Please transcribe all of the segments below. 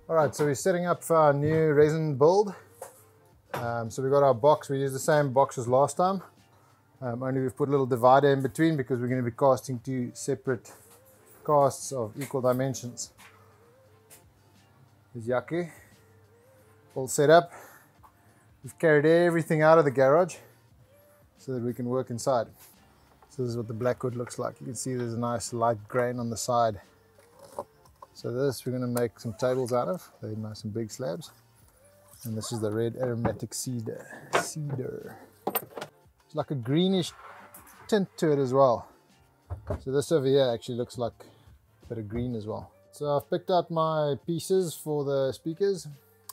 Alright, so we're setting up for our new resin build. So we got our box. We use the same box as last time. Only we've put a little divider in between because we're going to be casting two separate casts of equal dimensions. There's Yaku, all set up. We've carried everything out of the garage so that we can work inside. So this is what the blackwood looks like. You can see there's a nice light grain on the side. So this we're going to make some tables out of. They're nice and big slabs. And this is the red aromatic cedar. It's like a greenish tint to it as well. So this over here actually looks like a bit of green as well. So I've picked out my pieces for the speakers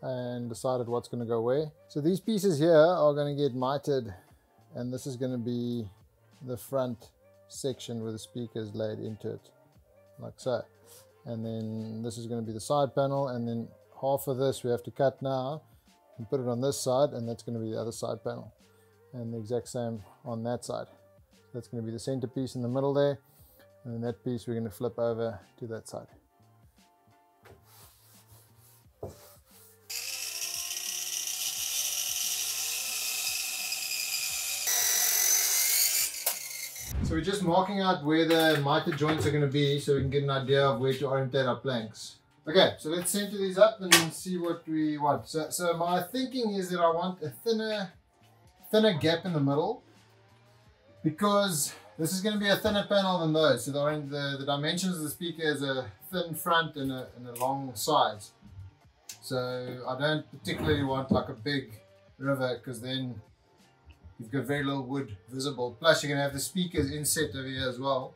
and decided what's going to go where. So these pieces here are going to get mited, and this is going to be the front section where the speaker is laid into it, like so. And then this is going to be the side panel, and then half of this we have to cut now and put it on this side, and that's going to be the other side panel, and the exact same on that side. That's going to be the center piece in the middle there, and then that piece we're going to flip over to that side. So we're just marking out where the miter joints are going to be so we can get an idea of where to orientate our planks. Okay, so let's center these up and see what we want. So my thinking is that I want a thinner gap in the middle, because this is going to be a thinner panel than those. So the dimensions of the speaker is a thin front and a long sides. So I don't particularly want like a big river, because then you've got very little wood visible. Plus you're going to have the speakers inset over here as well.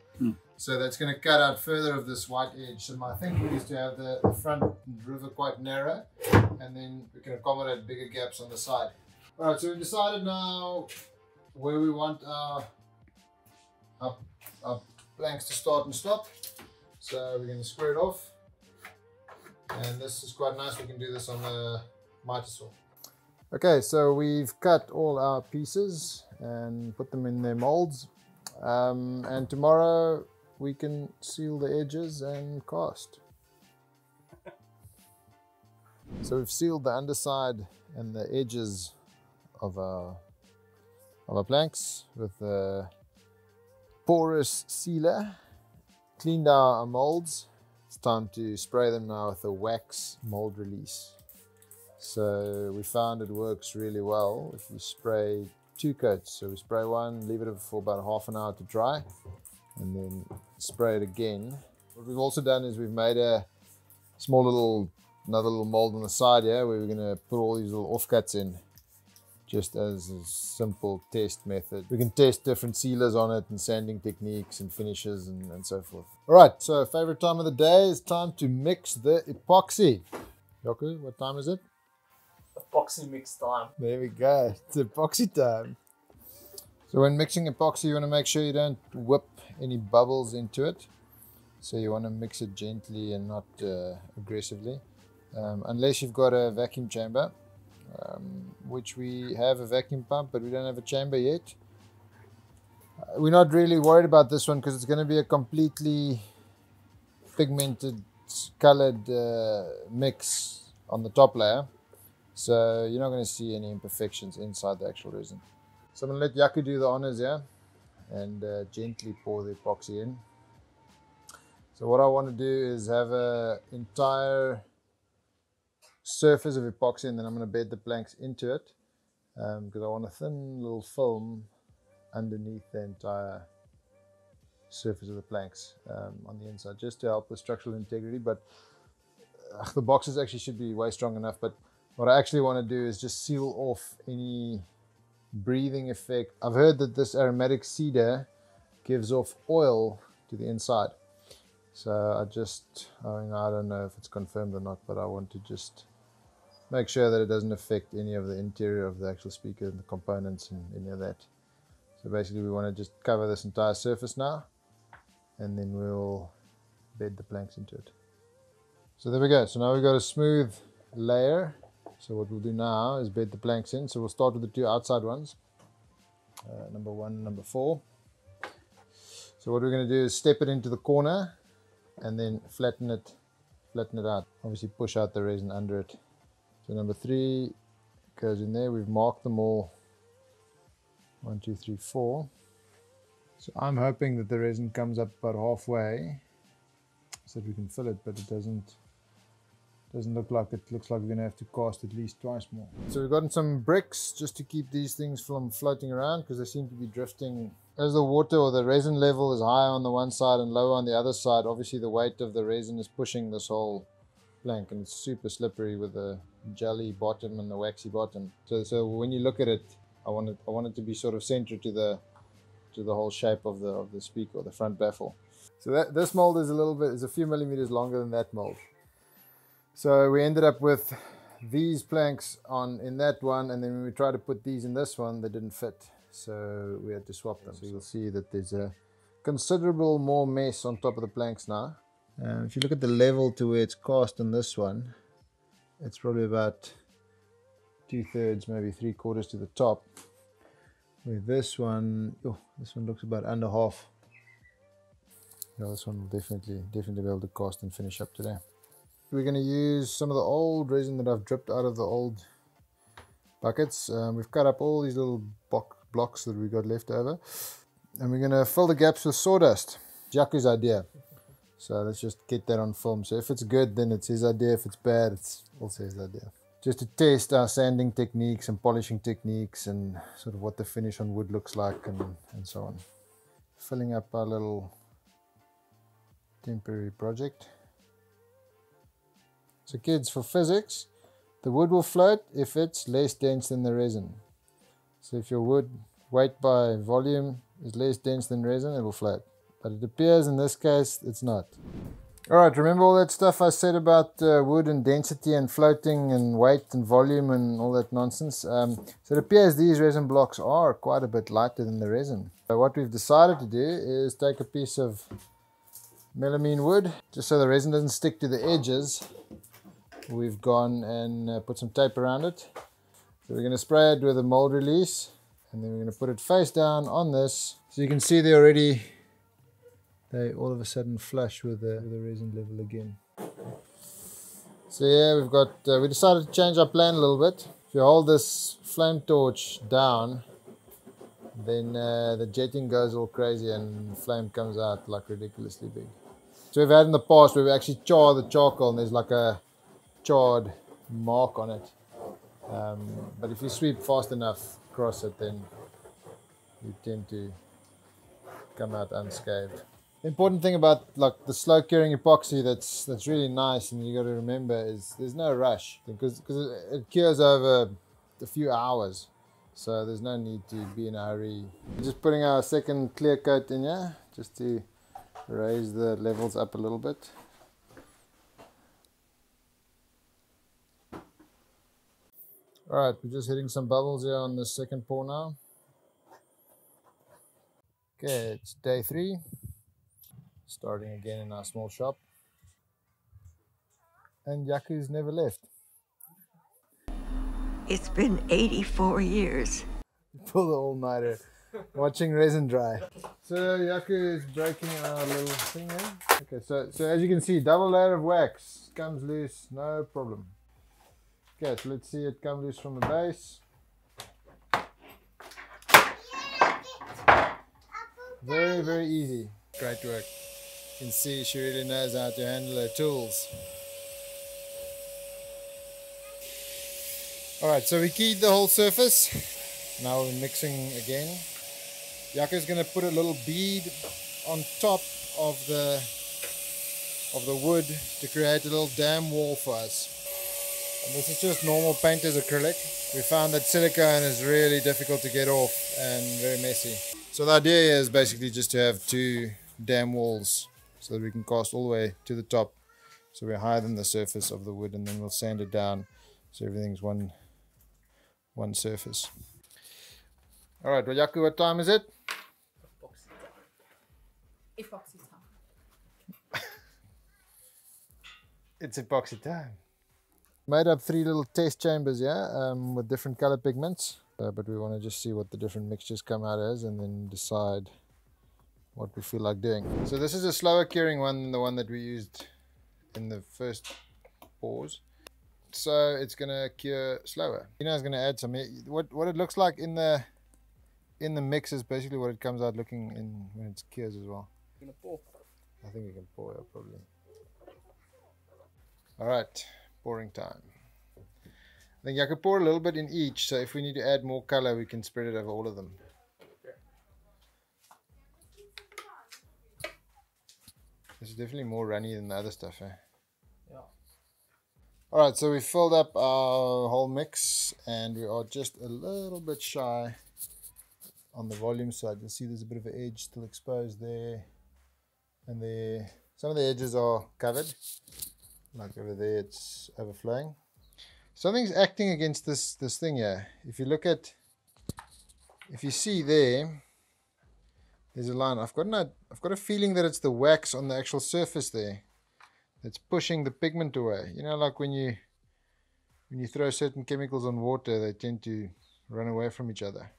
So that's going to cut out further of this white edge. So my thinking is to have the front river quite narrow, and then we can accommodate bigger gaps on the side. Alright, so we've decided now where we want our planks to start and stop. So we're going to square it off. And this is quite nice. We can do this on the miter saw. Okay, so we've cut all our pieces and put them in their molds, and tomorrow we can seal the edges and cast. So we've sealed the underside and the edges of our planks with a porous sealer, cleaned our molds. It's time to spray them now with a wax mold release. So we found it works really well if you spray 2 coats. So we spray one, leave it for about half an hour to dry, and then spray it again. What we've also done is we've made a small another little mold on the side here where we're going to put all these little offcuts in, just as a simple test method. We can test different sealers on it and sanding techniques and finishes and so forth. Alright, so favorite time of the day is time to mix the epoxy. Yaku, what time is it? Epoxy mix time. There we go, it's epoxy time. So when mixing epoxy, you want to make sure you don't whip any bubbles into it. So you want to mix it gently and not aggressively. Unless you've got a vacuum chamber, which we have a vacuum pump, but we don't have a chamber yet. We're not really worried about this one because it's going to be a completely pigmented, colored mix on the top layer. So you're not going to see any imperfections inside the actual resin. So I'm going to let Yaku do the honors here and gently pour the epoxy in. So what I want to do is have an entire surface of epoxy, and then I'm going to bed the planks into it because I want a thin little film underneath the entire surface of the planks on the inside, just to help the structural integrity. But the boxes actually should be way strong enough. But what I actually want to do is just seal off any breathing effect. I've heard that this aromatic cedar gives off oil to the inside. So I don't know if it's confirmed or not, but I want to just make sure that it doesn't affect any of the interior of the actual speaker and the components and any of that. So basically we want to just cover this entire surface now, and then we'll bed the planks into it. So there we go. So now we've got a smooth layer. So what we'll do now is bed the planks in. So we'll start with the 2 outside ones, number 1 and number 4. So what we're going to do is step it into the corner and then flatten it flatten it out. Obviously push out the resin under it. So number 3 goes in there. We've marked them all. 1, 2, 3, 4. So I'm hoping that the resin comes up about halfway so that we can fill it, but it doesn't look like it. Looks like we're going to have to cast at least twice more. So we've gotten some bricks just to keep these things from floating around because they seem to be drifting. As the water or the resin level is higher on the one side and lower on the other side, obviously the weight of the resin is pushing this whole plank, and it's super slippery with the jelly bottom and the waxy bottom. So when you look at it, I want it to be sort of centered to the whole shape of the speaker or the front baffle. So this mold is a few millimeters longer than that mold. So we ended up with these planks in that one, and then when we tried to put these in this one, they didn't fit. So we had to swap them. So you'll see that there's a considerable more mess on top of the planks now. If you look at the level to where it's cast in this one, it's probably about 2/3, maybe 3/4 to the top. With this one looks about under half. Yeah, this one will definitely be able to cast and finish up today. We're going to use some of the old resin that I've dripped out of the old buckets. We've cut up all these little blocks that we got left over, and we're going to fill the gaps with sawdust. Jaco's idea. So let's just get that on film. So if it's good, then it's his idea. If it's bad, it's also his idea. Just to test our sanding techniques and polishing techniques and sort of what the finish on wood looks like and so on. Filling up our little temporary project. So kids, for physics, the wood will float if it's less dense than the resin. So if your wood weight by volume is less dense than resin, it will float. But it appears in this case it's not. Alright, remember all that stuff I said about wood and density and floating and weight and volume and all that nonsense? So it appears these resin blocks are quite a bit lighter than the resin. So what we've decided to do is take a piece of melamine wood, just so the resin doesn't stick to the edges. We've gone and put some tape around it. So we're going to spray it with a mold release, and then we're going to put it face down on this. So you can see they all of a sudden flush with the resin level again. So yeah, we decided to change our plan a little bit. If you hold this flame torch down, then the jetting goes all crazy and flame comes out like ridiculously big. So we've had in the past where we actually char the charcoal and there's like a charred mark on it. But if you sweep fast enough across it, then you tend to come out unscathed. The important thing about like the slow curing epoxy that's really nice and you got to remember is there's no rush because it cures over a few hours, so there's no need to be in a hurry. We're just putting our second clear coat in here just to raise the levels up a little bit. Alright, we're just hitting some bubbles here on the second pour now. Okay, it's day 3. Starting again in our small shop. And Yaku's never left. It's been 84 years. Pull the all-nighter, watching resin dry. So Yaku is breaking our little thing here. Okay, so as you can see, double layer of wax comes loose, no problem. Okay, so let's see it come loose from the base. Very, very easy. Great work. You can see she really knows how to handle her tools. Alright, so we keyed the whole surface. Now we're mixing again. Yaku's going to put a little bead on top of the wood to create a little dam wall for us. And this is just normal painter's acrylic. We found that silicone is really difficult to get off and very messy. So the idea here is basically just to have 2 dam walls so that we can cast all the way to the top. So we're higher than the surface of the wood, and then we'll sand it down so everything's one surface. Alright, well Yaku, what time is it? Epoxy time. It's epoxy time. Made up 3 little test chambers here with different color pigments, but we want to just see what the different mixtures come out as and then decide what we feel like doing. So this is a slower curing one than the one that we used in the first pours, so it's going to cure slower. You know, it's going to add some. What it looks like in the mix is basically what it comes out looking in when it cures as well. You're gonna pour. I think we can pour it probably. All right, pouring time. I think I could pour a little bit in each, so if we need to add more color, we can spread it over all of them. This is definitely more runny than the other stuff, eh? Yeah. Alright, so we filled up our whole mix and we are just a little bit shy on the volume side. You'll see there's a bit of an edge still exposed there and there. Some of the edges are covered, like over there it's overflowing. Something's acting against this thing here. If you look at, if you see there, there's a line. I've got a feeling that it's the wax on the actual surface there that's pushing the pigment away. You know, like when you throw certain chemicals on water, they tend to run away from each other.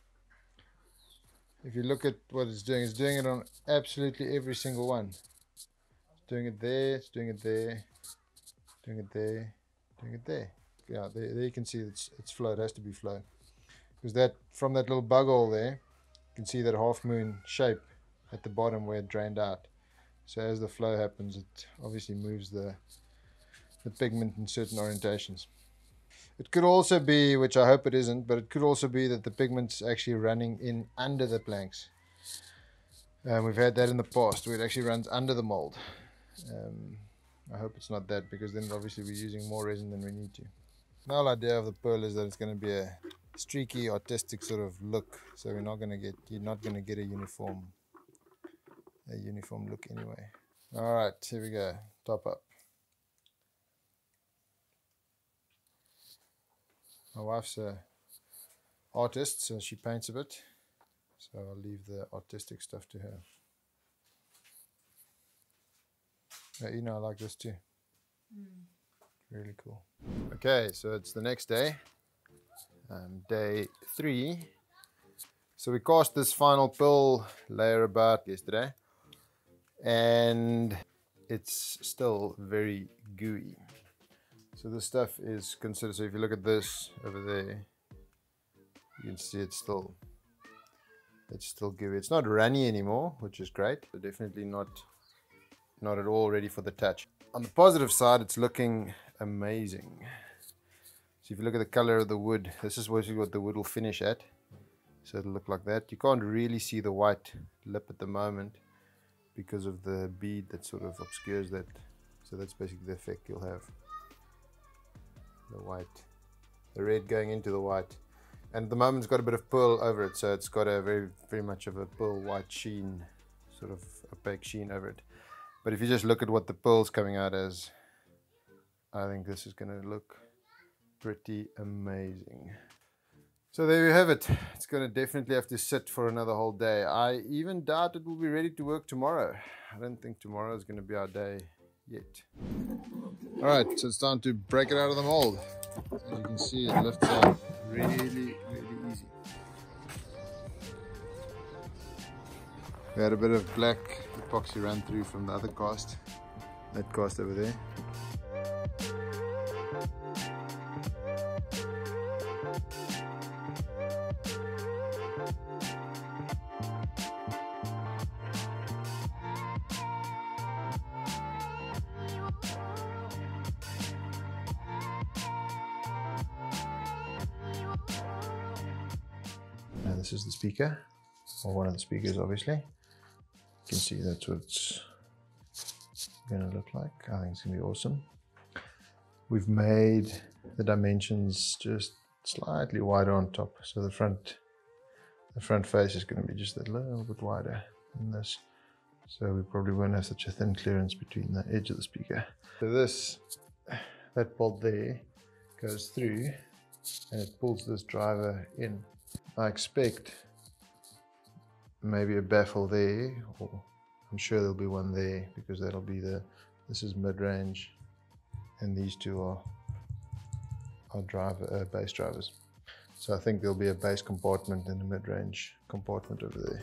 If you look at what it's doing it on absolutely every single one. It's doing it there, it's doing it there, doing it there, doing it there. Yeah, there you can see it's flow. It has to be flow, because that from that little bug hole there, you can see that half moon shape at the bottom where it drained out. So as the flow happens, it obviously moves the pigment in certain orientations. It could also be, which I hope it isn't, but it could also be that the pigment's actually running in under the planks. We've had that in the past where it actually runs under the mold. I hope it's not that, because then obviously we're using more resin than we need to. The whole idea of the pearl is that it's going to be a streaky, artistic sort of look, so you're not going to get a uniform look anyway. All right, here we go. Top up. My wife's an artist, so she paints a bit, so I'll leave the artistic stuff to her. Yeah, you know, I like this too. Really cool. Okay, so it's the next day, day 3. So we cast this final pearl layer about yesterday, and it's still very gooey. So this stuff is considered, so if you look at this over there, you can see it's still gooey. It's not runny anymore, which is great, but definitely not at all ready for the touch. On the positive side, it's looking amazing. So if you look at the color of the wood, this is what the wood will finish at. So it'll look like that. You can't really see the white lip at the moment because of the bead that sort of obscures that. So that's basically the effect you'll have. The white, the red going into the white. And at the moment it's got a bit of pearl over it, so it's got a very much of a pearl white sheen, sort of opaque sheen over it. But if you just look at what the pearl's coming out as, I think this is going to look pretty amazing. So there you have it. It's going to definitely have to sit for another whole day. I even doubt it will be ready to work tomorrow. I don't think tomorrow is going to be our day yet. Alright, so it's time to break it out of the mold. As you can see, it lifts out really easy. We had a bit of black epoxy run through from the other cast, that cast over there. And this is the speaker, or one of the speakers obviously. You can see that's what it's going to look like. I think it's going to be awesome. We've made the dimensions just slightly wider on top, so the front face is going to be just a little bit wider than this, so we probably won't have such a thin clearance between the edge of the speaker. So that bolt there goes through and it pulls this driver in. I expect maybe a baffle there, or I'm sure there'll be one there, because that'll be this is mid-range and these two are bass drivers. So I think there'll be a bass compartment and a mid-range compartment over there.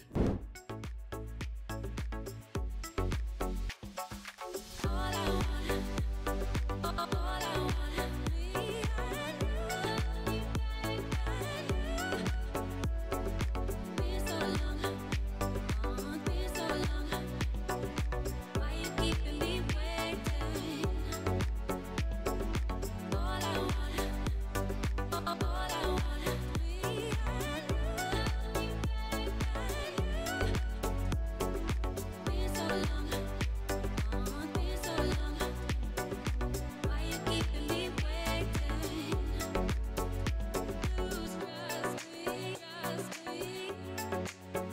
bye.